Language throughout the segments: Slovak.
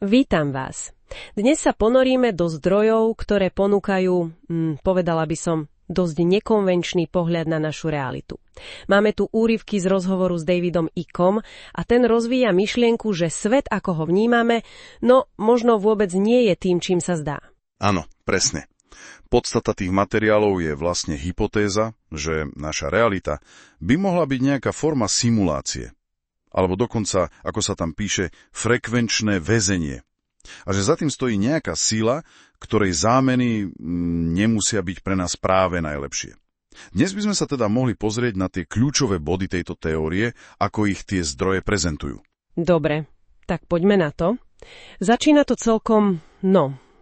Vítam vás. Dnes sa ponoríme do zdrojov, ktoré ponúkajú, povedala by som, dosť nekonvenčný pohľad na našu realitu. Máme tu úryvky z rozhovoru s Davidom Ickom a ten rozvíja myšlienku, že svet, ako ho vnímame, možno vôbec nie je tým, čím sa zdá. Áno, presne. Podstata tých materiálov je vlastne hypotéza, že naša realita by mohla byť nejaká forma simulácie. Alebo dokonca, ako sa tam píše, frekvenčné väzenie. A že za tým stojí nejaká sila, ktorej zámeny nemusia byť pre nás práve najlepšie. Dnes by sme sa teda mohli pozrieť na tie kľúčové body tejto teórie, ako ich tie zdroje prezentujú. Dobre, tak poďme na to. Začína to celkom,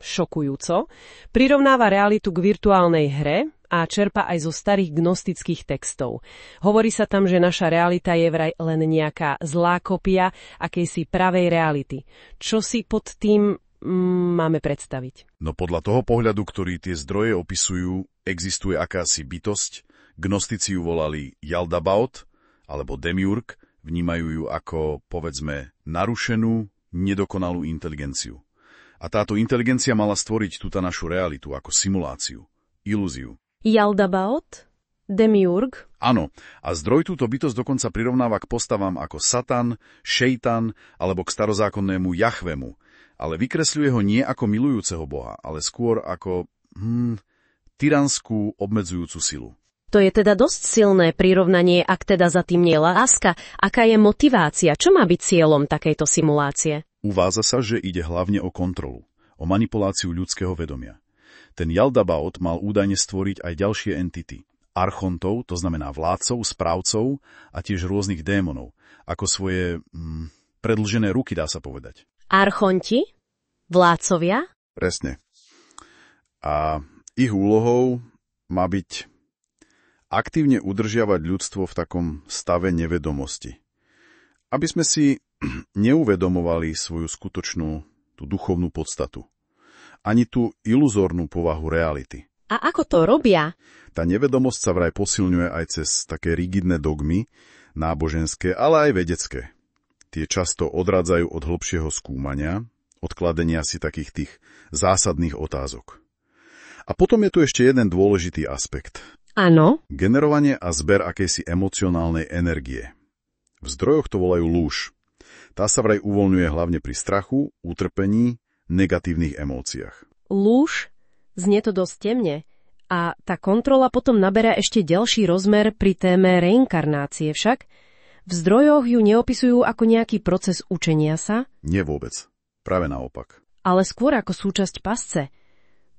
šokujúco. Prirovnáva realitu k virtuálnej hre a čerpa aj zo starých gnostických textov. Hovorí sa tam, že naša realita je vraj len nejaká zlá kopia akejsi pravej reality. Čo si pod tým máme predstaviť? No podľa toho pohľadu, ktorý tie zdroje opisujú, existuje akási bytosť. Gnostici ju volali Yaldabaoth alebo Demiurg, vnímajú ju ako, povedzme, narušenú, nedokonalú inteligenciu. A táto inteligencia mala stvoriť túto našu realitu ako simuláciu, ilúziu. Yaldabaoth? Demiurg? Áno, a zdroj túto bytosť dokonca prirovnáva k postavám ako Satan, Šejtan alebo k starozákonnému Jahvemu, ale vykresľuje ho nie ako milujúceho boha, ale skôr ako tyranskú obmedzujúcu silu. To je teda dosť silné prirovnanie, ak teda za tým nie je láska. Aká je motivácia? Čo má byť cieľom takejto simulácie? Uvádza sa, že ide hlavne o kontrolu, o manipuláciu ľudského vedomia. Ten Yaldabaoth mal údajne stvoriť aj ďalšie entity. Archontov, to znamená vládcov, správcov a tiež rôznych démonov, ako svoje predĺžené ruky, dá sa povedať. Archonti? Vládcovia? Presne. A ich úlohou má byť aktívne udržiavať ľudstvo v takom stave nevedomosti. Aby sme si neuvedomovali svoju skutočnú, tú duchovnú podstatu. Ani tú iluzórnu povahu reality. A ako to robia? Tá nevedomosť sa vraj posilňuje aj cez také rigidné dogmy, náboženské, ale aj vedecké. Tie často odrádzajú od hlbšieho skúmania, od kladenia si takých tých zásadných otázok. A potom je tu ešte jeden dôležitý aspekt. Áno. Generovanie a zber akejsi emocionálnej energie. V zdrojoch to volajú lúž. Tá sa vraj uvoľňuje hlavne pri strachu, utrpení, negatívnych emóciách. Lúž? Znie to dosť temne. A tá kontrola potom naberá ešte ďalší rozmer pri téme reinkarnácie však. V zdrojoch ju neopisujú ako nejaký proces učenia sa? Nie vôbec. Práve naopak. Ale skôr ako súčasť pasce.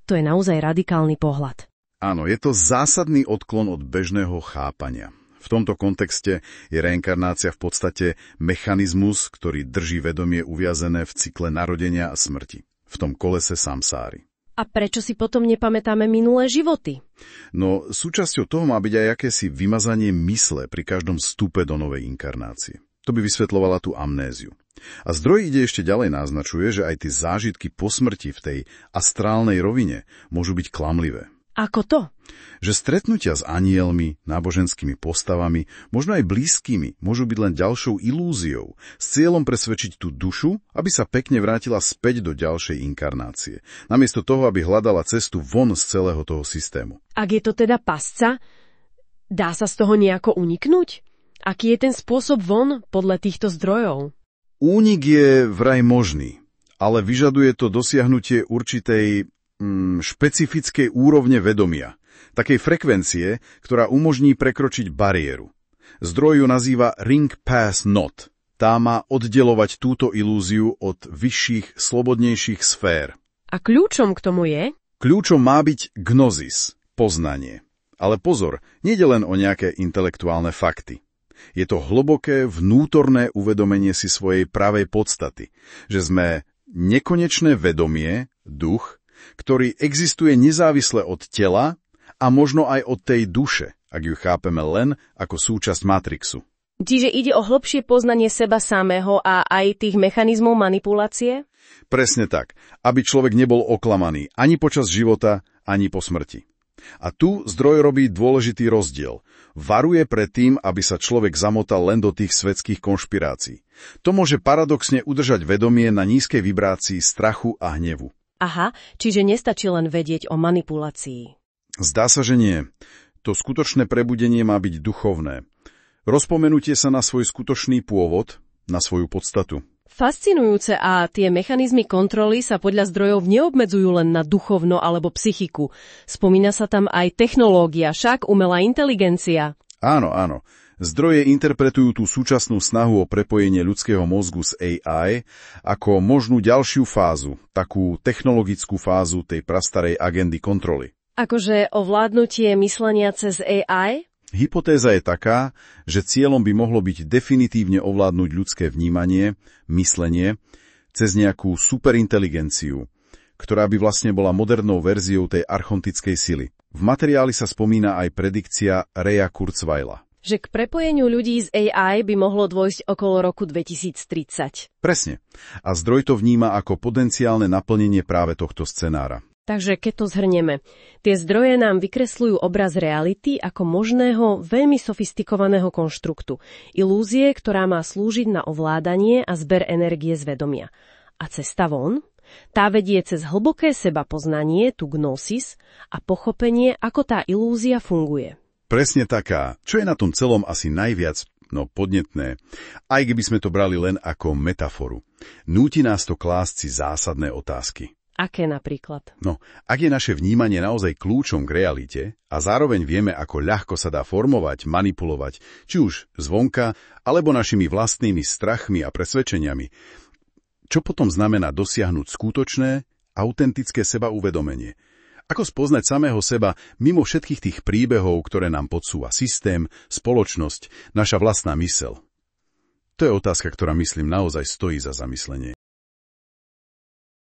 To je naozaj radikálny pohľad. Áno, je to zásadný odklon od bežného chápania. V tomto kontexte je reinkarnácia v podstate mechanizmus, ktorý drží vedomie uviazené v cykle narodenia a smrti. V tom kolese samsáry. A prečo si potom nepamätáme minulé životy? No, súčasťou toho má byť aj akési vymazanie mysle pri každom vstupe do novej inkarnácie. To by vysvetľovala tú amnéziu. A zdroj ide ešte ďalej naznačuje, že aj tie zážitky po smrti v tej astrálnej rovine môžu byť klamlivé. Ako to? Že stretnutia s anielmi, náboženskými postavami, možno aj blízkymi, môžu byť len ďalšou ilúziou, s cieľom presvedčiť tú dušu, aby sa pekne vrátila späť do ďalšej inkarnácie, namiesto toho, aby hľadala cestu von z celého toho systému. Ak je to teda pasca, dá sa z toho nejako uniknúť? Aký je ten spôsob von podľa týchto zdrojov? Únik je vraj možný, ale vyžaduje to dosiahnutie určitej špecifickej úrovne vedomia, takej frekvencie, ktorá umožní prekročiť bariéru. Zdroj ju nazýva Ring Pass Knot. Tá má oddelovať túto ilúziu od vyšších, slobodnejších sfér. A kľúčom k tomu je? Kľúčom má byť gnosis, poznanie. Ale pozor, nejde len o nejaké intelektuálne fakty. Je to hlboké vnútorné uvedomenie si svojej pravej podstaty, že sme nekonečné vedomie, duch, ktorý existuje nezávisle od tela a možno aj od tej duše, ak ju chápeme len ako súčasť Matrixu. Čiže ide o hlbšie poznanie seba samého a aj tých mechanizmov manipulácie? Presne tak, aby človek nebol oklamaný ani počas života, ani po smrti. A tu zdroj robí dôležitý rozdiel. Varuje pred tým, aby sa človek zamotal len do tých svetských konšpirácií. To môže paradoxne udržať vedomie na nízkej vibrácii strachu a hnevu. Aha, čiže nestačí len vedieť o manipulácii. Zdá sa, že nie. To skutočné prebudenie má byť duchovné. Rozpomenutie sa na svoj skutočný pôvod, na svoju podstatu. Fascinujúce, a tie mechanizmy kontroly sa podľa zdrojov neobmedzujú len na duchovno alebo psychiku. Spomína sa tam aj technológia, však umelá inteligencia. Áno. Zdroje interpretujú tú súčasnú snahu o prepojenie ľudského mozgu s AI ako možnú ďalšiu fázu, takú technologickú fázu tej prastarej agendy kontroly. Akože ovládnutie myslenia cez AI? Hypotéza je taká, že cieľom by mohlo byť definitívne ovládnuť ľudské vnímanie, myslenie, cez nejakú superinteligenciu, ktorá by vlastne bola modernou verziou tej archontickej sily. V materiáli sa spomína aj predikcia Raya Kurzweila. Že k prepojeniu ľudí z AI by mohlo dôjsť okolo roku 2030. Presne. A zdroj to vníma ako potenciálne naplnenie práve tohto scenára. Takže keď to zhrnieme, tie zdroje nám vykresľujú obraz reality ako možného, veľmi sofistikovaného konštruktu. Ilúzie, ktorá má slúžiť na ovládanie a zber energie z vedomia. A cesta von? Tá vedie cez hlboké sebapoznanie, tu gnosis, a pochopenie, ako tá ilúzia funguje. Presne taká. Čo je na tom celom asi najviac podnetné, aj keby sme to brali len ako metaforu. Núti nás to klásť si zásadné otázky. Aké napríklad? Ak je naše vnímanie naozaj kľúčom k realite a zároveň vieme, ako ľahko sa dá formovať, manipulovať, či už zvonka, alebo našimi vlastnými strachmi a presvedčeniami, čo potom znamená dosiahnuť skutočné, autentické sebauvedomenie? Ako spoznať samého seba mimo všetkých tých príbehov, ktoré nám podsúva systém, spoločnosť, naša vlastná myseľ? To je otázka, ktorá, myslím, naozaj stojí za zamyslenie.